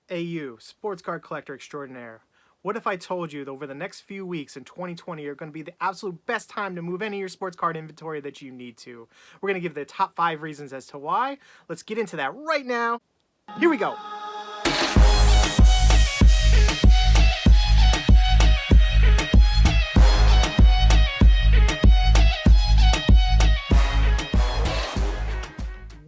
Hey you, sports card collector extraordinaire. What if I told you that over the next few weeks in 2020 are going to be the absolute best time to move any of your sports card inventory that you need to? We're going to give the top 5 reasons as to why. Let's get into that right now. Here we go.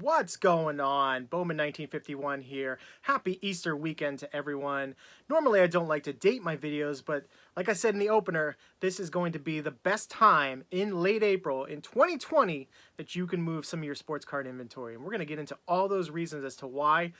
What's going on? Bowman 1951 here. Happy Easter weekend to everyone. Normally I don't like to date my videos, but like I said in the opener, this is going to be the best time in late April in 2020 that you can move some of your sports card inventory. And we're going to get into all those reasons as to why.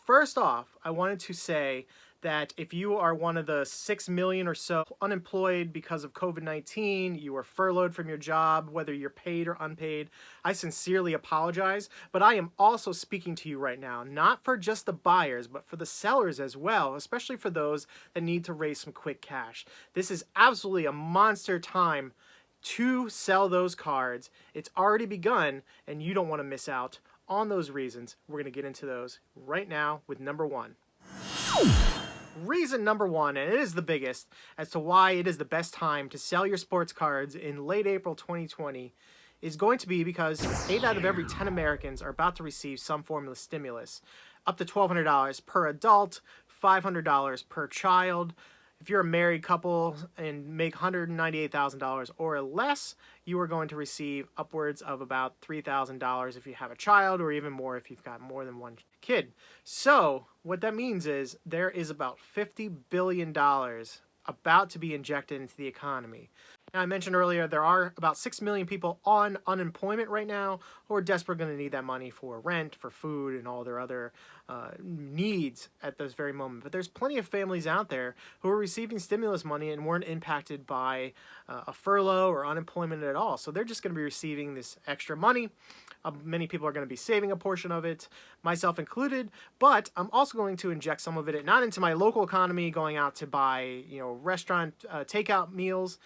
First off, I wanted to say that if you are one of the 6 million or so unemployed because of COVID-19, you are furloughed from your job, whether you're paid or unpaid, I sincerely apologize. But I am also speaking to you right now, not for just the buyers, but for the sellers as well, especially for those that need to raise some quick cash. This is absolutely a monster time to sell those cards. It's already begun, and you don't want to miss out on those reasons. We're going to get into those right now with number 1. Reason number 1, and it is the biggest, as to why it is the best time to sell your sports cards in late April 2020 is going to be because 8 out of every 10 Americans are about to receive some form of stimulus. Up to $1,200 per adult, $500 per child. If you're a married couple and make $198,000 or less, you are going to receive upwards of about $3,000 if you have a child, or even more if you've got more than one kid. So what that means is there is about $50 billion about to be injected into the economy. Now, I mentioned earlier there are about 6 million people on unemployment right now who are desperately going to need that money for rent, for food, and all their other needs at this very moment. But there's plenty of families out there who are receiving stimulus money and weren't impacted by a furlough or unemployment at all. So they're just going to be receiving this extra money. Many people are going to be saving a portion of it, myself included, but I'm also going to inject some of it not into my local economy, going out to buy, restaurant takeout meals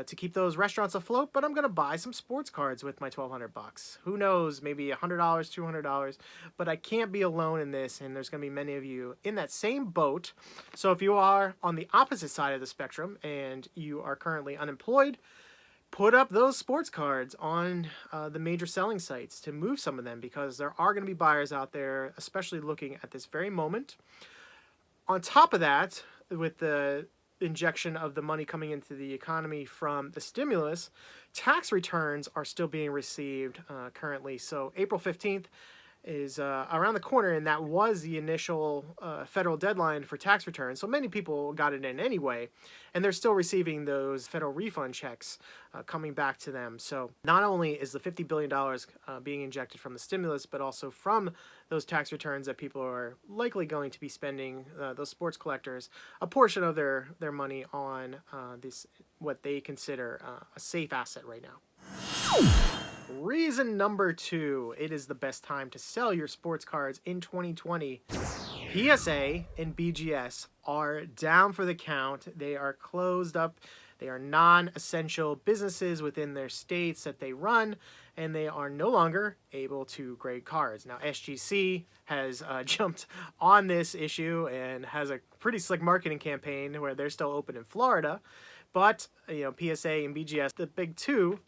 to keep those restaurants afloat, but I'm going to buy some sports cards with my $1,200. Who knows, maybe $100, $200, but I can't be alone in this, and there's going to be many of you in that same boat. So if you are on the opposite side of the spectrum and you are currently unemployed, put up those sports cards on the major selling sites to move some of them, because there are going to be buyers out there, especially looking at this very moment. On top of that, with the injection of the money coming into the economy from the stimulus, tax returns are still being received currently. So April 15th is around the corner, and that was the initial federal deadline for tax returns. So many people got it in anyway, and they're still receiving those federal refund checks coming back to them. So not only is the $50 billion being injected from the stimulus, but also from those tax returns that people are likely going to be spending, those sports collectors, a portion of their money on this, what they consider a safe asset right now. Reason number 2, it is the best time to sell your sports cards in 2020. PSA and BGS are down for the count. They are closed up. They are non-essential businesses within their states that they run, and they are no longer able to grade cards. Now, SGC has jumped on this issue and has a pretty slick marketing campaign where they're still open in Florida, but PSA and BGS, the big two,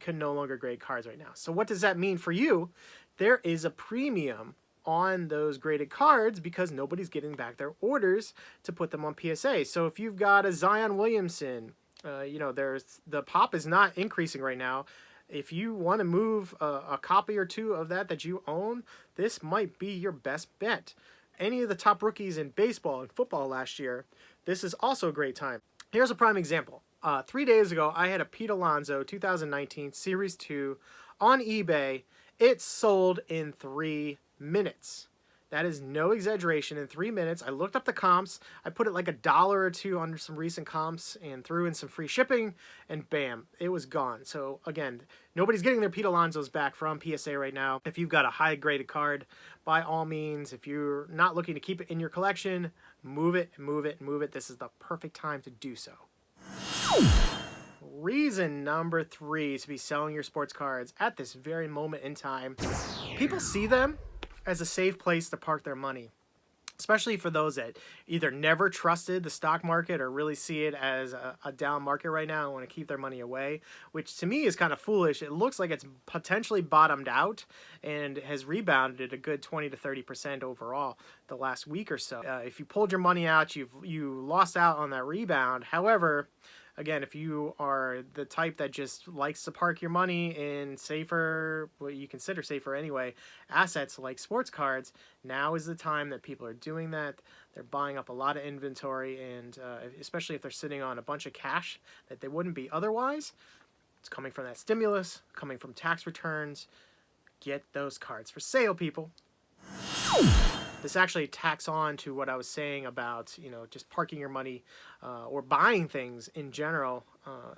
can no longer grade cards right now. So what does that mean for you? There is a premium on those graded cards because nobody's getting back their orders to put them on PSA. So if you've got a Zion Williamson, there's the pop is not increasing right now. If you want to move a copy or two of that you own, this might be your best bet. Any of the top rookies in baseball and football last year, this is also a great time. Here's a prime example. 3 days ago, I had a Pete Alonso 2019 Series 2 on eBay. It sold in 3 minutes. That is no exaggeration. In 3 minutes, I looked up the comps. I put it like $1 or $2 under some recent comps and threw in some free shipping, and bam, it was gone. So again, nobody's getting their Pete Alonsos back from PSA right now. If you've got a high graded card, by all means, if you're not looking to keep it in your collection, move it, move it, move it. This is the perfect time to do so. Reason number 3 to be selling your sports cards at this very moment in time. People see them as a safe place to park their money. especially for those that either never trusted the stock market or really see it as a down market right now and want to keep their money away, which to me is kind of foolish. It looks like it's potentially bottomed out and has rebounded a good 20 to 30% overall the last week or so. If you pulled your money out, you lost out on that rebound. However, again, if you are the type that just likes to park your money in safer, what you consider safer anyway, assets like sports cards, now is the time that people are doing that. They're buying up a lot of inventory, and especially if they're sitting on a bunch of cash that they wouldn't be otherwise. It's coming from that stimulus, coming from tax returns. Get those cards for sale, people. This actually tacks on to what I was saying about, just parking your money or buying things in general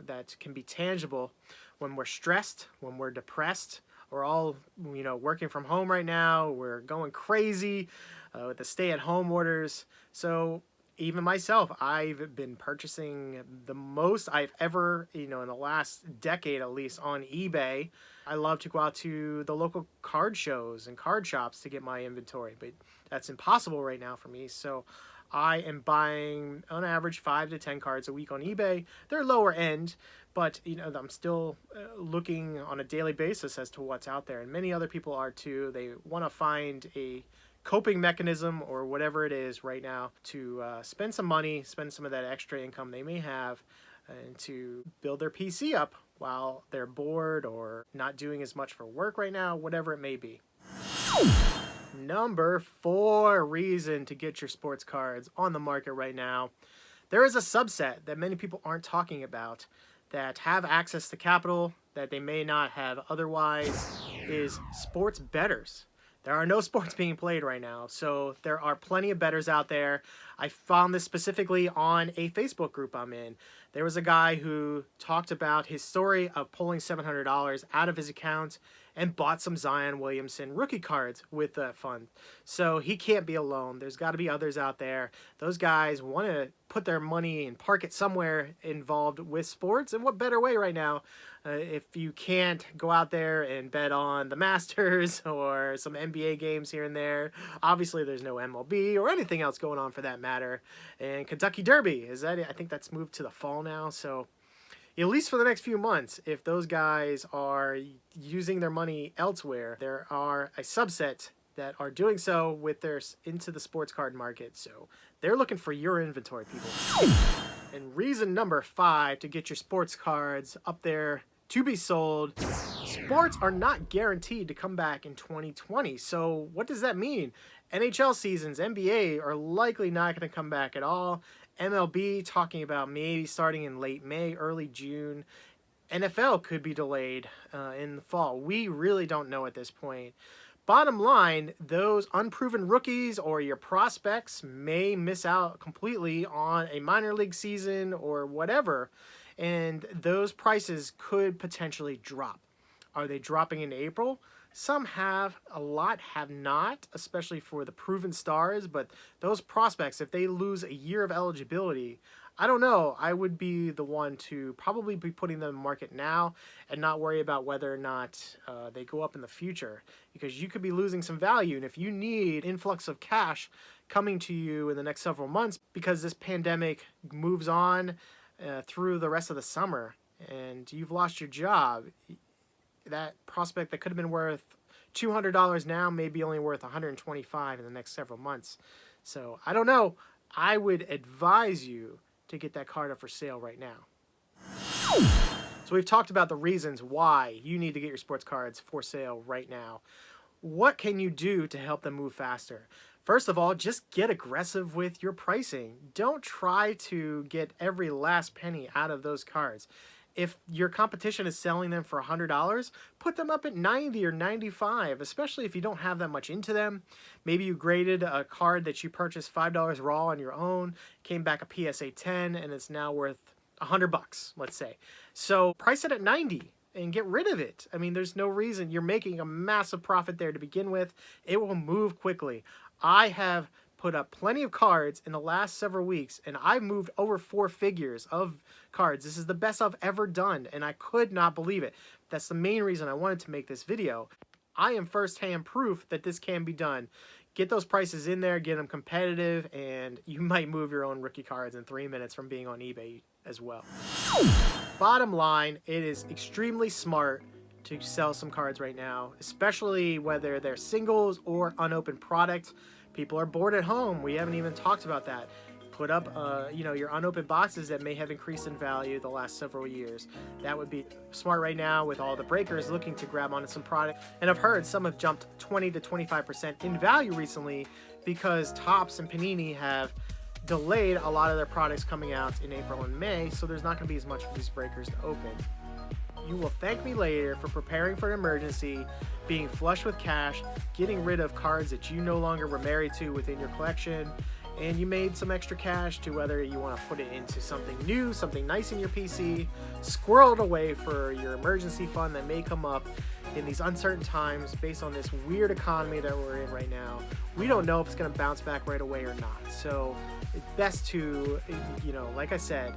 that can be tangible when we're stressed, when we're depressed. We're all, working from home right now. We're going crazy with the stay-at-home orders. So even myself, I've been purchasing the most I've ever, in the last decade at least, on eBay. I love to go out to the local card shows and card shops to get my inventory, but that's impossible right now for me. So I am buying on average 5 to 10 cards a week on eBay. They're lower end, but I'm still looking on a daily basis as to what's out there, and many other people are too. They want to find a coping mechanism or whatever it is right now to spend some money, spend some of that extra income they may have, and to build their PC up while they're bored or not doing as much for work right now, whatever it may be. Number 4 reason to get your sports cards on the market right now. There is a subset that many people aren't talking about that have access to capital that they may not have otherwise, is sports bettors. There are no sports being played right now, so there are plenty of bettors out there. I found this specifically on a Facebook group I'm in. There was a guy who talked about his story of pulling $700 out of his account and bought some Zion Williamson rookie cards with that fund. So he can't be alone. There's got to be others out there. Those guys want to put their money and park it somewhere involved with sports. And what better way right now if you can't go out there and bet on the Masters or some NBA games here and there. Obviously, there's no MLB or anything else going on for that matter. And Kentucky Derby, I think that's moved to the fall now. So at least for the next few months, if those guys are using their money elsewhere, there are a subset that are doing so with their into the sports card market. So they're looking for your inventory, people. And reason number 5 to get your sports cards up there to be sold. Sports are not guaranteed to come back in 2020. So what does that mean? NHL seasons, NBA are likely not going to come back at all. MLB talking about maybe starting in late May, early June. NFL could be delayed in the fall. We really don't know at this point. Bottom line, those unproven rookies or your prospects may miss out completely on a minor league season or whatever, and those prices could potentially drop. Are they dropping in April? Some have, a lot have not, especially for the proven stars, but those prospects, if they lose a year of eligibility, I don't know. I would be the one to probably be putting them in the market now and not worry about whether or not they go up in the future, because you could be losing some value. And if you need influx of cash coming to you in the next several months because this pandemic moves on through the rest of the summer and you've lost your job, that prospect that could have been worth $200 now may be only worth $125 in the next several months. So I don't know. I would advise you to get that card up for sale right now. So we've talked about the reasons why you need to get your sports cards for sale right now. What can you do to help them move faster? First of all, just get aggressive with your pricing. Don't try to get every last penny out of those cards. If your competition is selling them for $100, put them up at $90 or $95, especially if you don't have that much into them. Maybe you graded a card that you purchased $5 raw on your own, came back a PSA 10, and it's now worth $100, let's say. So price it at $90 and get rid of it. I mean, there's no reason. You're making a massive profit there to begin with. It will move quickly. I have put up plenty of cards in the last several weeks, and I've moved over 4 figures of cards. This is the best I've ever done, and I could not believe it. That's the main reason I wanted to make this video. I am firsthand proof that this can be done. Get those prices in there, get them competitive, and you might move your own rookie cards in 3 minutes from being on eBay as well. Bottom line, it is extremely smart to sell some cards right now, especially whether they're singles or unopened product. People are bored at home. We haven't even talked about that. Put up, your unopened boxes that may have increased in value the last several years. That would be smart right now with all the breakers looking to grab onto some product. And I've heard some have jumped 20 to 25% in value recently because Topps and Panini have delayed a lot of their products coming out in April and May, so there's not going to be as much for these breakers to open. You will thank me later for preparing for an emergency, being flush with cash, getting rid of cards that you no longer were married to within your collection, and you made some extra cash to whether you want to put it into something new, something nice in your PC, squirrel it away for your emergency fund that may come up in these uncertain times based on this weird economy that we're in right now. We don't know if it's going to bounce back right away or not. So it's best to, like I said,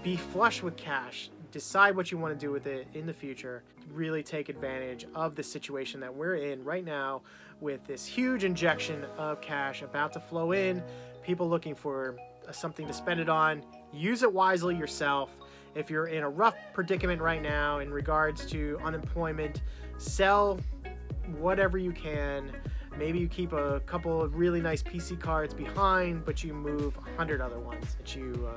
be flush with cash. Decide what you want to do with it in the future. Really take advantage of the situation that we're in right now with this huge injection of cash about to flow in. People looking for something to spend it on. Use it wisely yourself. If you're in a rough predicament right now in regards to unemployment, sell whatever you can. Maybe you keep a couple of really nice PC cards behind, but you move 100 other ones that you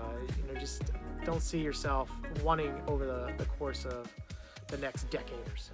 just don't see yourself wanting over the course of the next decade or so.